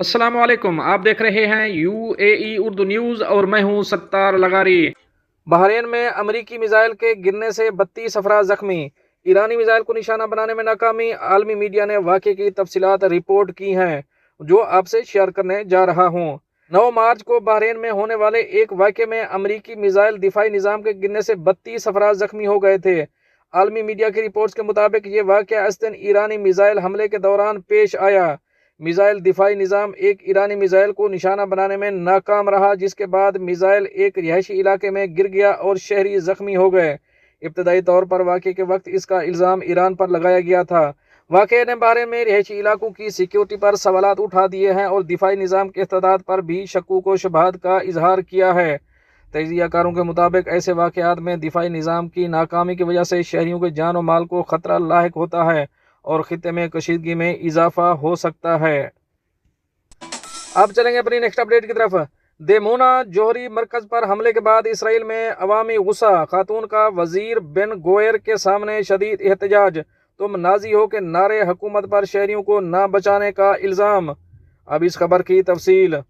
अस्सलाम वालेकुम। आप देख रहे हैं UAE उर्दू न्यूज़ और मैं हूं सत्तार लगारी। बहरीन में अमरीकी मिसाइल के गिरने से 32 अफराद जख्मी। ईरानी मिसाइल को निशाना बनाने में नाकामी। आलमी मीडिया ने वाक़े की तफसीलात रिपोर्ट की हैं जो आपसे शेयर करने जा रहा हूं। 9 मार्च को बहरीन में होने वाले एक वाक़े में अमरीकी मिसाइल दिफाई निज़ाम के गिरने से 32 अफराद जख्मी हो गए थे। आलमी मीडिया की रिपोर्ट्स के मुताबिक ये वाक़या अस्तन ईरानी मिसाइल हमले के दौरान पेश आया। मिसाइल दिफाई निज़ाम एक ईरानी मिसाइल को निशाना बनाने में नाकाम रहा, जिसके बाद मिसाइल एक रिहायशी इलाके में गिर गया और शहरी जख्मी हो गए। इब्तदाई तौर पर वाक़े के वक्त इसका इल्ज़ाम ईरान पर लगाया गया था। वाक़े ने बारे में रिहायशी इलाकों की सिक्योरिटी पर सवालात उठा दिए हैं और दिफाई निज़ाम के इस्तेदाद पर भी शक्कूक व शुबहात का इजहार किया है। तजियाकारों के मुताबिक ऐसे वाक़यात में दिफाई निज़ाम की नाकामी की वजह से शहरियों के जान और माल को ख़तरा लाहिक होता है और खित्ते में कशीदगी में इजाफा हो सकता है। अब चलेंगे अपनी नेक्स्ट अपडेट की तरफ। देमोना जोहरी मरकज पर हमले के बाद इसराइल में अवामी गुस्सा। खातून का वजीर बेन गोयर के सामने शदीद एहतजाज। तुम नाजी हो के नारे हुकूमत पर शहरियों को ना बचाने का इल्ज़ाम। अब इस खबर की तफसील।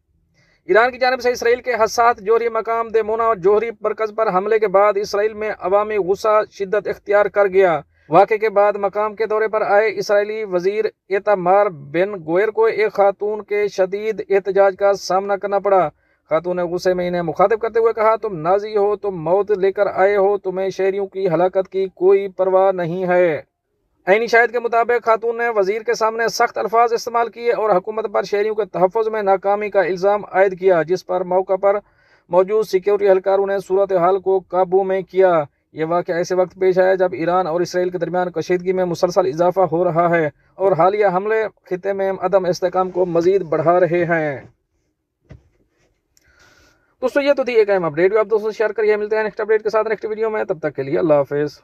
ईरान की जानिब से इसराइल के हसास जोहरी मकाम देमोना और जोहरी मरकज पर हमले के बाद इसराइल में अवामी गुस्सा शिद्दत इख्तियार कर गया। वाक़े के बाद मकाम के दौरे पर आए इसराइली वजीर इतामार बेन गोयर को एक खातून के शदीद एहतजाज का सामना करना पड़ा। खातून ने गुस्से में इन्हें मुखातिब करते हुए कहा, तुम नाजी हो, तुम मौत लेकर आए हो, तुम्हें शहरियों की हलाकत की कोई परवाह नहीं है। ऐनी शाहिद के मुताबिक खातून ने वजीर के सामने सख्त अल्फाज इस्तेमाल किए और हुकूमत पर शहरियों के तहफ़्फ़ुज़ में नाकामी का इल्ज़ाम आयद किया, जिस पर मौका पर मौजूद सिक्योरिटी एहलकारों ने सूरत हाल को काबू में किया। ये वाक़या ऐसे वक्त पेश आया जब ईरान और इसराइल के दरमियान कशीदगी में मुसलसल इजाफा हो रहा है और हालिया हमले खित्ते में अदम इस्तेहकाम को मजीद बढ़ा रहे हैं। दोस्तों, ये तो थी एक अहम अपडेट। आप दोस्तों शेयर करिए। मिलते हैं नेक्स्ट अपडेट के साथ नेक्स्ट वीडियो में। तब तक के लिए अल्लाह हाफिज़।